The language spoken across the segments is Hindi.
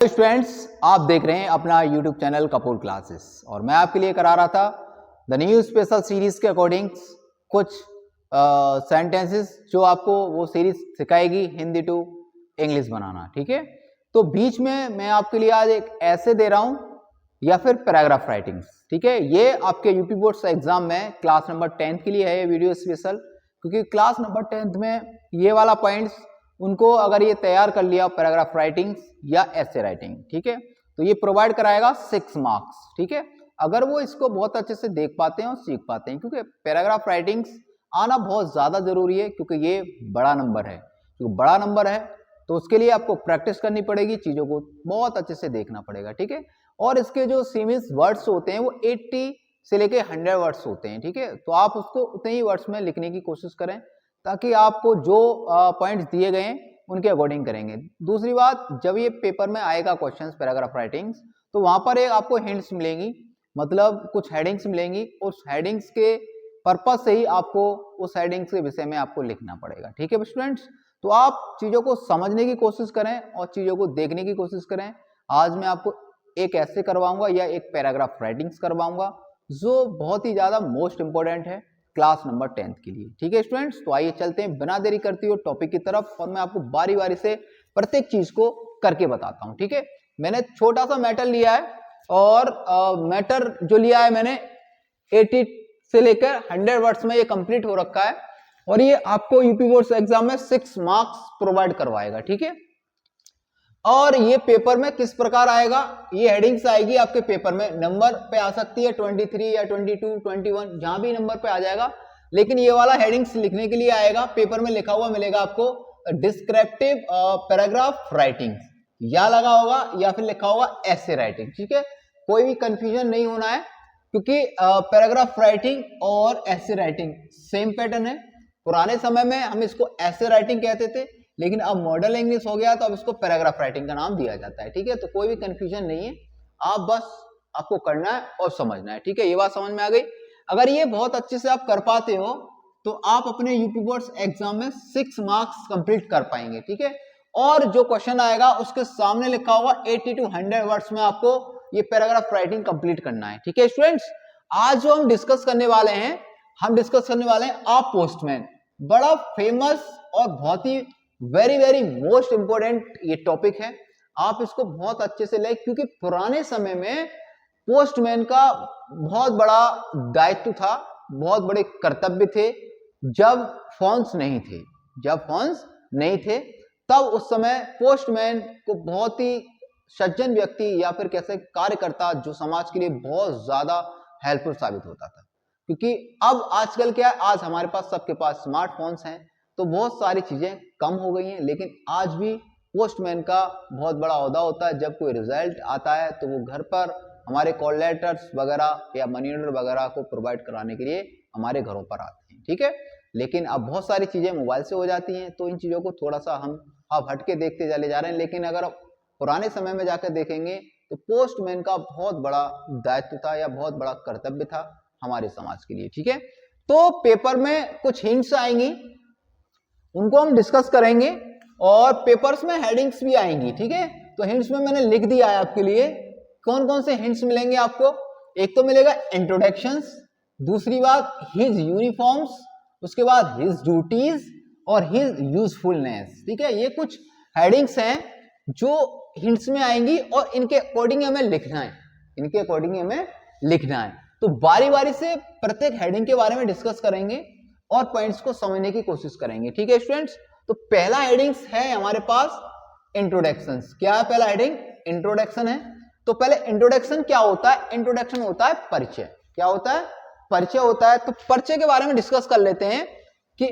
स्टूडेंट्स, आप देख रहे हैं अपना YouTube चैनल कपूर क्लासेस और मैं आपके लिए करा रहा था द न्यू स्पेशल सीरीज के अकॉर्डिंग कुछ सेंटेंसेस जो आपको वो सीरीज सिखाएगी हिंदी टू इंग्लिश बनाना। ठीक है, तो बीच में मैं आपके लिए आज एक ऐसे दे रहा हूं या फिर पैराग्राफ राइटिंग्स। ठीक है, ये आपके यूपी बोर्ड्स एग्जाम में क्लास नंबर 10 के लिए है ये वीडियो स्पेशल, क्योंकि क्लास नंबर 10 में ये वाला पॉइंट्स उनको अगर ये तैयार कर लिया पैराग्राफ राइटिंग्स या ऐसे राइटिंग, ठीक है, तो ये प्रोवाइड कराएगा 6 मार्क्स। ठीक है, अगर वो इसको बहुत अच्छे से देख पाते हैं और सीख पाते हैं, क्योंकि पैराग्राफ राइटिंग्स आना बहुत ज्यादा जरूरी है, क्योंकि ये बड़ा नंबर है। क्योंकि बड़ा नंबर है तो उसके लिए आपको प्रैक्टिस करनी पड़ेगी, चीजों को बहुत अच्छे से देखना पड़ेगा। ठीक है, और इसके जो सीमित वर्ड्स होते हैं वो 80 से लेके 100 वर्ड्स होते हैं। ठीक है, तो आप उसको उतने ही वर्ड्स में लिखने की कोशिश करें ताकि आपको जो पॉइंट्स दिए गए हैं उनके अकॉर्डिंग करेंगे। दूसरी बात, जब ये पेपर में आएगा क्वेश्चंस पैराग्राफ राइटिंग्स, तो वहां पर एक आपको हिंट्स मिलेंगी, मतलब कुछ हेडिंग्स मिलेंगी। उस हेडिंग्स के पर्पज से ही आपको उस हेडिंग्स के विषय में आपको लिखना पड़ेगा। ठीक है स्टूडेंट्स, तो आप चीजों को समझने की कोशिश करें और चीजों को देखने की कोशिश करें। आज मैं आपको एक ऐसे करवाऊंगा या एक पैराग्राफ राइटिंग्स करवाऊंगा जो बहुत ही ज्यादा मोस्ट इंपॉर्टेंट है क्लास नंबर 10 के लिए। ठीक है स्टूडेंट्स, तो आइए चलते हैं बिना देरी करते हुए टॉपिक की तरफ और मैं आपको बारी बारी से प्रत्येक चीज को करके बताता हूं। ठीक है, मैंने छोटा सा मैटर लिया है और मैटर जो लिया है मैंने 80 से लेकर 100 वर्ड्स में ये कंप्लीट हो रखा है और ये आपको यूपी बोर्ड्स एग्जाम में 6 मार्क्स प्रोवाइड करवाएगा। ठीक है, और ये पेपर में किस प्रकार आएगा, ये हेडिंग्स आएगी आपके पेपर में, नंबर पे आ सकती है 23 या 22, 21, जहां भी नंबर पे आ जाएगा, लेकिन ये वाला हेडिंग्स लिखने के लिए आएगा। पेपर में लिखा हुआ मिलेगा आपको डिस्क्रिप्टिव पैराग्राफ राइटिंग, या लगा होगा या फिर लिखा होगा ऐसे राइटिंग। ठीक है, कोई भी कंफ्यूजन नहीं होना है, क्योंकि पैराग्राफ राइटिंग और ऐसे राइटिंग सेम पैटर्न है। पुराने समय में हम इसको ऐसे राइटिंग कहते थे, लेकिन अब मॉडल इंग्लिश हो गया तो अब इसको पैराग्राफ राइटिंग का नाम दिया जाता है। ठीक है, तो कोई भी कंफ्यूजन नहीं है, आप बस आपको करना है और समझना है। ठीक है, ये बात समझ में आ गई। अगर ये बहुत अच्छे से आप कर पाते हो तो आप अपने यूपी बोर्ड्स एग्जाम में 6 मार्क्स कंप्लीट कर पाएंगे। ठीक है, और जो क्वेश्चन आएगा उसके सामने लिखा होगा 80 to 100 वर्ड्स में आपको ये पैराग्राफ राइटिंग कंप्लीट करना है। ठीक है स्टूडेंट्स, आज जो हम डिस्कस करने वाले हैं आप पोस्टमैन, बड़ा फेमस और बहुत ही वेरी मोस्ट इंपोर्टेंट ये टॉपिक है। आप इसको बहुत अच्छे से लें, क्योंकि पुराने समय में पोस्टमैन का बहुत बड़ा दायित्व था, बहुत बड़े कर्तव्य थे। जब फोन्स नहीं थे तब उस समय पोस्टमैन को बहुत ही सज्जन व्यक्ति या फिर कैसे कार्यकर्ता जो समाज के लिए बहुत ज्यादा हेल्पफुल साबित होता था। क्योंकि अब आजकल क्या है, आज हमारे पास सबके पास स्मार्टफोन्स हैं तो बहुत सारी चीजें कम हो गई हैं, लेकिन आज भी पोस्टमैन का बहुत बड़ा ओहदा होता है। जब कोई रिजल्ट आता है तो वो घर पर हमारे कॉल लेटर्स वगैरह या मनी ऑर्डर वगैरह को प्रोवाइड कराने के लिए हमारे घरों पर आते हैं। ठीक है, लेकिन अब बहुत सारी चीजें मोबाइल से हो जाती हैं, तो इन चीजों को थोड़ा सा हम हट के देखते चले जा रहे हैं। लेकिन अगर पुराने समय में जाकर देखेंगे तो पोस्टमैन का बहुत बड़ा दायित्व था या बहुत बड़ा कर्तव्य था हमारे समाज के लिए। ठीक है, तो पेपर में कुछ हिंट्स आएंगी, उनको हम डिस्कस करेंगे और पेपर्स में हेडिंग्स भी आएंगी। ठीक है, तो हिंट्स में मैंने लिख दिया है आपके लिए कौन कौन से हिंट्स मिलेंगे आपको। एक तो मिलेगा इंट्रोडक्शंस, दूसरी बात हिज यूनिफॉर्म्स, उसके बाद हिज ड्यूटीज और हिज यूजफुलनेस। ठीक है, ये कुछ हेडिंग्स हैं जो हिंट्स में आएंगी और इनके अकॉर्डिंग हमें लिखना है। तो बारी बारी से प्रत्येक हेडिंग के बारे में डिस्कस करेंगे और पॉइंट्स को समझने की कोशिश करेंगे। ठीक है स्टूडेंट्स, तो पहला हेडिंग्स है हमारे पास इंट्रोडक्शंस। क्या है पहला हेडिंग? इंट्रोडक्शन है। तो पहले इंट्रोडक्शन क्या होता है? इंट्रोडक्शन होता है परिचय। क्या होता है? परिचय होता है। तो परिचय के बारे में डिस्कस कर लेते हैं कि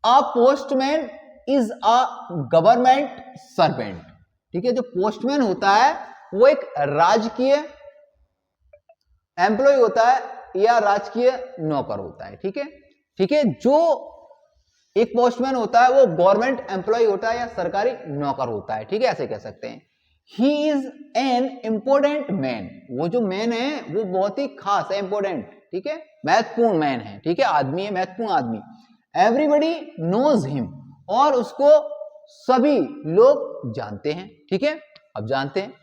अ postman is a government servant. ठीक है, जो पोस्टमैन होता है वो एक राजकीय एम्प्लॉय होता है या राजकीय नौकर होता है। ठीक है, जो एक पोस्टमैन होता है वो गवर्नमेंट एम्प्लॉय होता है या सरकारी नौकर होता है। ठीक है, ऐसे कह सकते हैं। He is an important man, वो जो मैन है वो बहुत ही खास है, इंपोर्टेंट। ठीक है, महत्वपूर्ण मैन है। ठीक है, आदमी है, महत्वपूर्ण आदमी। एवरीबडी नोज हिम, और उसको सभी लोग जानते हैं। ठीक है, अब जानते हैं,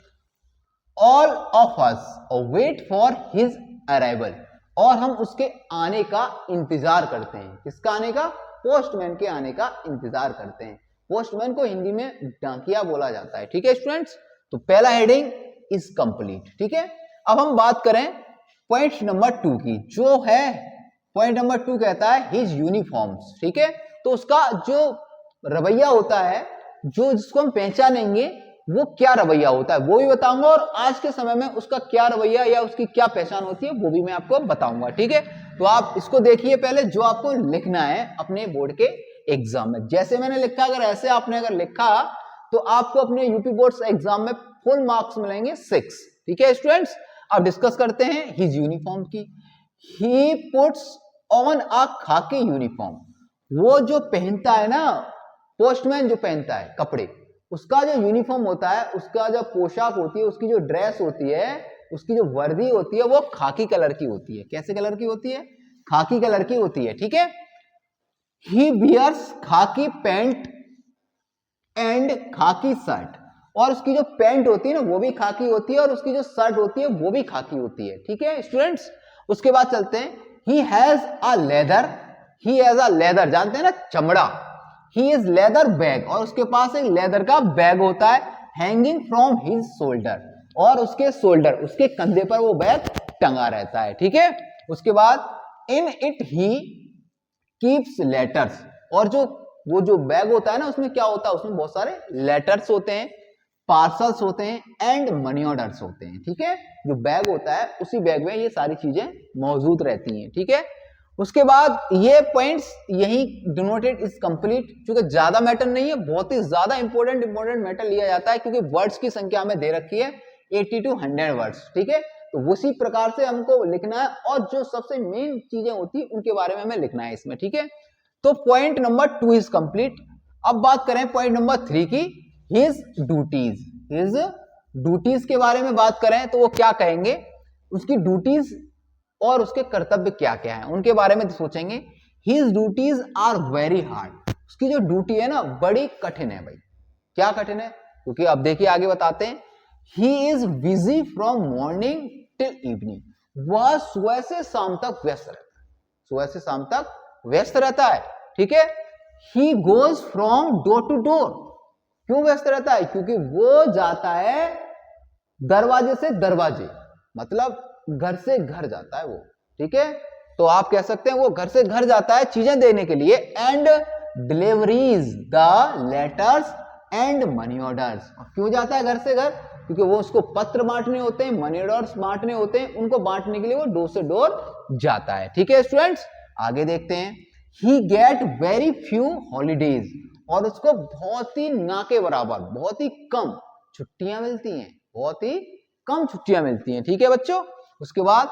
all of us wait for his arrival, और हम उसके आने का इंतजार करते हैं। किसका आने का? पोस्टमैन के आने का इंतजार करते हैं। पोस्टमैन को हिंदी में डाकिया बोला जाता है। ठीक है स्टूडेंट्स, तो पहला हेडिंग इज कंप्लीट। ठीक है, अब हम बात करें पॉइंट नंबर 2 की, जो है पॉइंट नंबर 2 कहता है हिज यूनिफॉर्म्स। ठीक है, तो उसका जो रवैया होता है, जो जिसको हम पहचानेंगे, वो क्या रवैया होता है वो भी बताऊंगा, और आज के समय में उसका क्या रवैया या उसकी क्या पहचान होती है वो भी मैं आपको बताऊंगा। ठीक है, तो आप इसको देखिए पहले, जो आपको लिखना है अपने बोर्ड के एग्जाम में। जैसे मैंने लिखा, अगर ऐसे आपने अगर लिखा तो आपको अपने यूपी बोर्ड एग्जाम में फुल मार्क्स मिलेंगे 6। ठीक है स्टूडेंट्स, अब डिस्कस करते हैं हिज यूनिफॉर्म की। ही पुट्स ऑन अ खाकी यूनिफॉर्म, वो जो पहनता है ना, पोस्टमैन जो पहनता है कपड़े, उसका जो यूनिफॉर्म होता है, उसका जो पोशाक होती है, उसकी जो ड्रेस होती है, उसकी जो वर्दी होती है, वो खाकी कलर की होती है। कैसे कलर की होती है? खाकी कलर की होती है। ठीक है, ही बियर्स खाकी पैंट एंड खाकी शर्ट, और उसकी जो पैंट होती है ना वो भी खाकी होती है, और उसकी जो शर्ट होती है वो भी खाकी होती है। ठीक है स्टूडेंट्स, उसके बाद चलते हैं, he has a leather, he has a leather, जानते हैं ना चमड़ा, ही इज लेदर बैग, और उसके पास एक लेदर का बैग होता है, हैंगिंग फ्रॉम हिज शोल्डर, और उसके शोल्डर, उसके कंधे पर वो बैग टंगा रहता है। ठीक है, उसके बाद in it he keeps letters, और जो वो जो बैग होता है ना, उसमें क्या होता है? उसमें बहुत सारे लेटर्स होते हैं, पार्सल्स होते हैं, एंड मनी ऑर्डर्स होते हैं। ठीक है, जो बैग होता है उसी बैग में ये सारी चीजें मौजूद रहती हैं। ठीक है, उसके बाद ये पॉइंट्स यही डिनोटेड इज कंप्लीट, क्योंकि ज्यादा मैटर नहीं है, बहुत ही ज्यादा इंपॉर्टेंट मैटर लिया जाता है, क्योंकि वर्ड्स की संख्या में दे रखी है 80 to 100 वर्ड्स। ठीक है, तो उसी प्रकार से हमको लिखना है, और जो सबसे मेन चीजें होती है उनके बारे में हमें लिखना है इसमें। ठीक है, तो पॉइंट नंबर 2 इज कंप्लीट। अब बात करें पॉइंट नंबर 3 की, हिज ड्यूटीज। हिज ड्यूटीज के बारे में बात करें तो वो क्या कहेंगे, उसकी ड्यूटीज और उसके कर्तव्य क्या क्या है उनके बारे में सोचेंगे। His duties are very hard, उसकी जो ड्यूटी है ना बड़ी कठिन है भाई। क्या कठिन है? क्योंकि अब देखिए आगे बताते हैं, he is busy from morning till evening, वह सुबह से शाम तक व्यस्त रहता है, सुबह से शाम तक व्यस्त रहता है। ठीक है, he goes from door to door, क्यों व्यस्त रहता है? क्योंकि वो जाता है दरवाजे से दरवाजे, मतलब घर से घर जाता है वो। ठीक है, तो आप कह सकते हैं वो घर से घर जाता है चीजें देने के लिए, and deliveries the letters and money orders. क्यों जाता है घर से घर? क्योंकि वो उसको पत्र बांटने होते हैं, मनी ऑर्डर्स बांटने होते हैं, उनको बांटने के लिए वो डोर से डोर जाता है। ठीक है स्टूडेंट्स, आगे देखते हैं, ही गेट वेरी फ्यू हॉलीडेज, और उसको बहुत ही ना के बराबर, बहुत ही कम छुट्टियां मिलती हैं, बहुत ही कम छुट्टियां मिलती हैं। ठीक है बच्चों, उसके बाद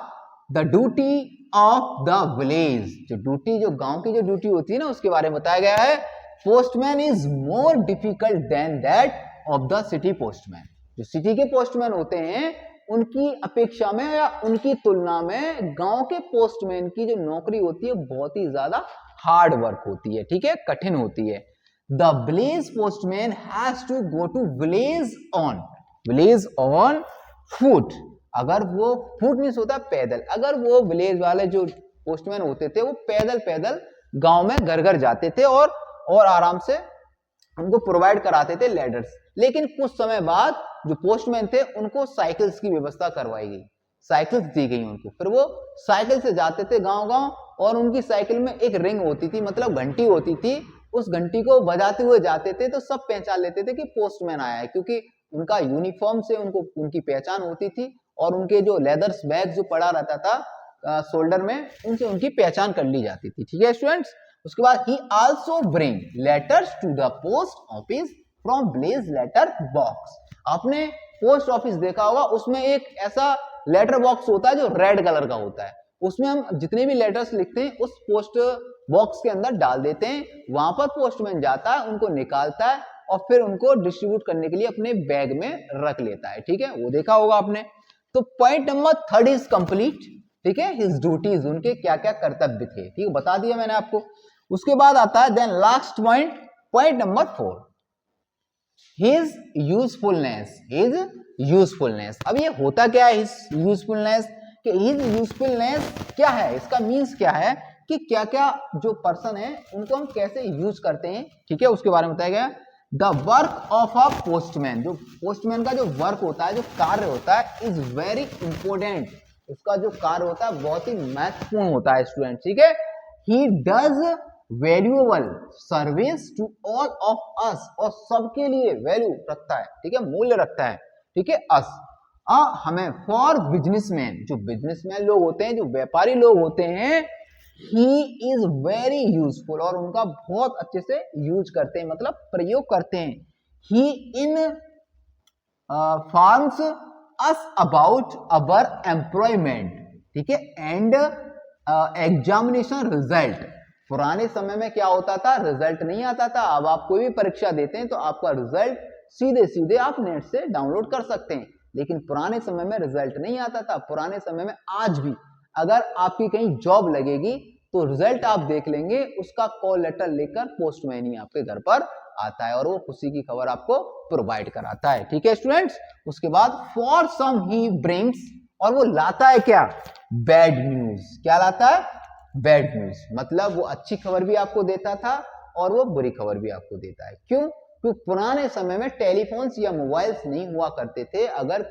the duty of the village, जो ड्यूटी, जो गांव की जो ड्यूटी होती है ना, उसके बारे में बताया गया है, postman is more difficult than that of the city postman, जो सिटी के पोस्टमैन होते हैं उनकी अपेक्षा में या उनकी तुलना में गांव के पोस्टमैन की जो नौकरी होती है बहुत ही ज्यादा हार्ड वर्क होती है। ठीक है, कठिन होती है। The village postman has to go to village on foot, अगर वो फुट मीन्स होता है पैदल, अगर वो विलेज वाले जो पोस्टमैन होते थे वो पैदल पैदल गांव में घर घर जाते थे, और आराम से उनको प्रोवाइड कराते थे लेटर्स। लेकिन कुछ समय बाद जो पोस्टमैन थे उनको साइकिल्स की व्यवस्था करवाई गई, साइकिल्स दी गई उनको, फिर वो साइकिल से जाते थे गांव गांव, और उनकी साइकिल में एक रिंग होती थी, मतलब घंटी होती थी, उस घंटी को बजाते हुए जाते थे, तो सब पहचान लेते थे कि पोस्टमैन आया है, क्योंकि उनका यूनिफॉर्म से उनको उनकी पहचान होती थी, और उनके जो लेदर्स बैग जो पड़ा रहता था शोल्डर में, उनसे उनकी पहचान कर ली जाती थी। ठीक है स्टूडेंट्स, उसके बाद he also bring letters to the post office from village letter box. आपने पोस्ट ऑफिस देखा होगा, उसमें एक ऐसा लेटर बॉक्स होता है जो रेड कलर का होता है, उसमें हम जितने भी लेटर्स लिखते हैं उस पोस्ट बॉक्स के अंदर डाल देते हैं, वहां पर पोस्टमैन जाता है, उनको निकालता है, और फिर उनको डिस्ट्रीब्यूट करने के लिए अपने बैग में रख लेता है। ठीक है, वो देखा होगा आपने। तो पॉइंट नंबर 3 इज कंप्लीट। ठीक है, हिज ड्यूटीज, उनके क्या क्या कर्तव्य थे, ठीक है, बता दिया मैंने आपको। उसके बाद आता है then last point, point number 4, his usefulness. अब ये होता क्या है हिज यूजफुलनेस, कि हिज यूजफुलनेस क्या है, इसका मीन्स क्या है कि क्या क्या जो पर्सन है उनको हम कैसे यूज करते हैं, ठीक है, उसके बारे में बताया गया। The work of a postman, जो पोस्टमैन का जो वर्क होता है, जो कार्य होता है, इज वेरी इंपॉर्टेंट, उसका जो कार्य होता है बहुत ही महत्वपूर्ण होता है स्टूडेंट, ठीक है। He does valuable service to all of us, और सबके लिए वैल्यू रखता है, ठीक है, मूल्य रखता है, ठीक है, अस हमें। फॉर बिजनेसमैन, जो बिजनेसमैन लोग होते हैं, जो व्यापारी लोग होते हैं, ही इज वेरी यूजफुल, और उनका बहुत अच्छे से यूज करते हैं, मतलब प्रयोग करते हैं। He informs us about our employment, ठीक है, एंड एग्जामिनेशन रिजल्ट। पुराने समय में क्या होता था, रिजल्ट नहीं आता था। अब आप कोई भी परीक्षा देते हैं तो आपका रिजल्ट सीधे सीधे आप नेट से डाउनलोड कर सकते हैं, लेकिन पुराने समय में रिजल्ट नहीं आता था। पुराने समय में आज भी अगर आपकी कहीं जॉब लगेगी तो रिजल्ट आप देख लेंगे, उसका कॉल लेटर लेकर पोस्टमैन ही आपके घर पर आता है और वो खुशी की खबर आपको प्रोवाइड कराता है, ठीक है स्टूडेंट्स। उसके बाद फॉर सम ही ब्रिंग्स, और वो लाता है क्या, बैड न्यूज। क्या लाता है, बैड न्यूज, मतलब वो अच्छी खबर भी आपको देता था और वो बुरी खबर भी आपको देता है। क्यों, क्योंकि पुराने समय में टेलीफोन्स या मोबाइल्स नहीं हुआ करते थे। अगर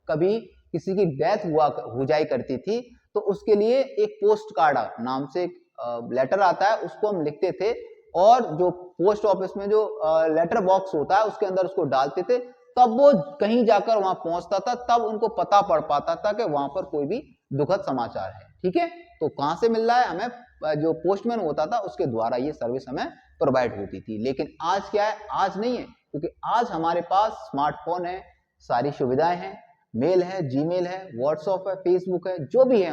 कभी किसी की डेथ हो जाई करती थी तो उसके लिए एक पोस्ट कार्ड नाम से एक लेटर आता है, उसको हम लिखते थे, और जो पोस्ट ऑफिस में जो लेटर बॉक्स होता है उसके अंदर उसको डालते थे, तब वो कहीं जाकर वहां पहुंचता था, तब उनको पता पड़ पाता था कि वहां पर कोई भी दुखद समाचार है, ठीक है। तो कहां से मिल रहा है हमें, जो पोस्टमैन होता था उसके द्वारा ये सर्विस हमें प्रोवाइड होती थी। लेकिन आज क्या है, आज नहीं है, क्योंकि आज हमारे पास स्मार्टफोन है, सारी सुविधाएं हैं, मेल है, जीमेल है, व्हाट्सएप है, फेसबुक है, जो भी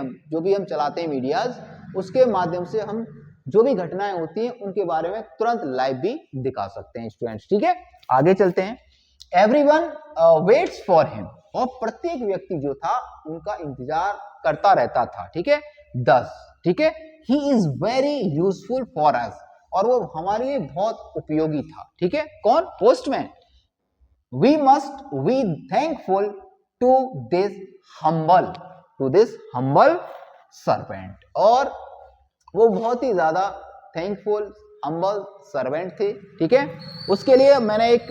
हम चलाते हैं मीडियाज, उसके माध्यम से हम जो भी घटनाएं होती हैं उनके बारे में तुरंत लाइव भी दिखा सकते हैं स्टूडेंट्स, ठीक है। आगे चलते हैं। एवरीवन वेट्स फॉर हिम, और प्रत्येक व्यक्ति जो था उनका इंतजार करता रहता था, ठीक है। 10, ठीक है, he is very useful for us, और वो हमारे लिए बहुत उपयोगी था, ठीक है। कौन, postman. We must be thankful to this humble servant, और वो बहुत ही ज्यादा थैंकफुल हम्बल सर्वेंट थे, ठीक है। उसके लिए मैंने एक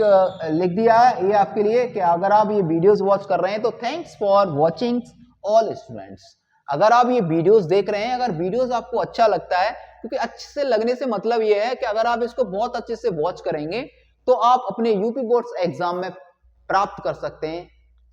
लिख दिया है ये आपके लिए कि अगर आप ये वीडियोस वॉच कर रहे हैं तो thanks for watching all students. अगर आप ये वीडियोस देख रहे हैं, अगर वीडियोस आपको अच्छा लगता है, क्योंकि अच्छे से लगने से मतलब ये है कि अगर आप इसको बहुत अच्छे से वॉच करेंगे तो आप अपने यूपी बोर्ड्स एग्जाम में प्राप्त कर सकते हैं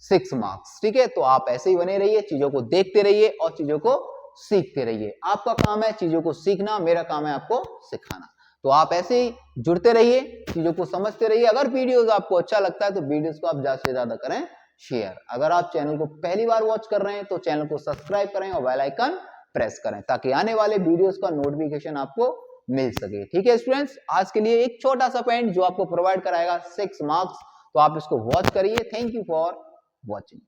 6 मार्क्स, ठीक है। तो आप ऐसे ही बने रहिए, चीजों को देखते रहिए और चीजों को सीखते रहिए। आपका काम है चीजों को सीखना, मेरा काम है आपको सिखाना। तो आप ऐसे ही जुड़ते रहिए, चीजों को समझते रहिए। अगर वीडियोस आपको अच्छा लगता है तो वीडियोस को आप ज्यादा से ज्यादा करें शेयर। अगर आप चैनल को पहली बार वॉच कर रहे हैं तो चैनल को सब्सक्राइब करें और बेल आइकन प्रेस करें, ताकि आने वाले वीडियोस का नोटिफिकेशन आपको मिल सके, ठीक है स्टूडेंट्स। आज के लिए एक छोटा सा पॉइंट जो आपको प्रोवाइड कराएगा 6 मार्क्स, तो आप इसको वॉच करिए। Thank you for watching.